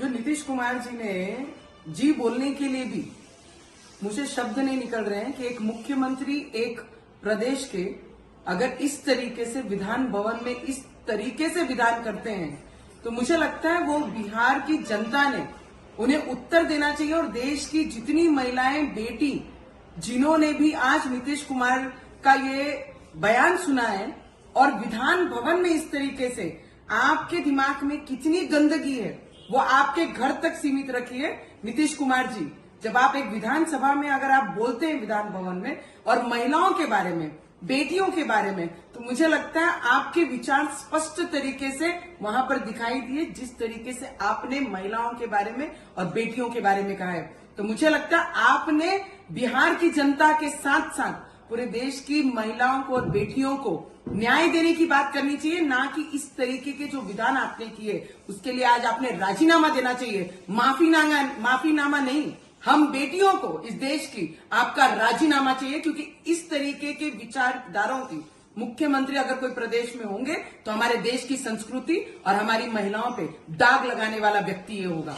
जो नीतीश कुमार जी ने जी बोलने के लिए भी मुझे शब्द नहीं निकल रहे हैं कि एक मुख्यमंत्री एक प्रदेश के अगर इस तरीके से विधान भवन में इस तरीके से विधान करते हैं तो मुझे लगता है वो बिहार की जनता ने उन्हें उत्तर देना चाहिए। और देश की जितनी महिलाएं बेटी जिन्होंने भी आज नीतीश कुमार का ये बयान सुना है और विधान भवन में इस तरीके से आपके दिमाग में कितनी गंदगी है वो आपके घर तक सीमित रखिए नीतीश कुमार जी। जब आप एक विधानसभा में अगर आप बोलते हैं विधान भवन में और महिलाओं के बारे में बेटियों के बारे में तो मुझे लगता है आपके विचार स्पष्ट तरीके से वहां पर दिखाई दिए जिस तरीके से आपने महिलाओं के बारे में और बेटियों के बारे में कहा है। तो मुझे लगता है आपने बिहार की जनता के साथ साथ पूरे देश की महिलाओं को और बेटियों को न्याय देने की बात करनी चाहिए, ना कि इस तरीके के जो विधान आपने किए उसके लिए आज आपने राजीनामा देना चाहिए। माफीनामा नहीं, हम बेटियों को इस देश की आपका राजीनामा चाहिए, क्योंकि इस तरीके के विचारधाराओं की मुख्यमंत्री अगर कोई प्रदेश में होंगे तो हमारे देश की संस्कृति और हमारी महिलाओं पे दाग लगाने वाला व्यक्ति ये होगा।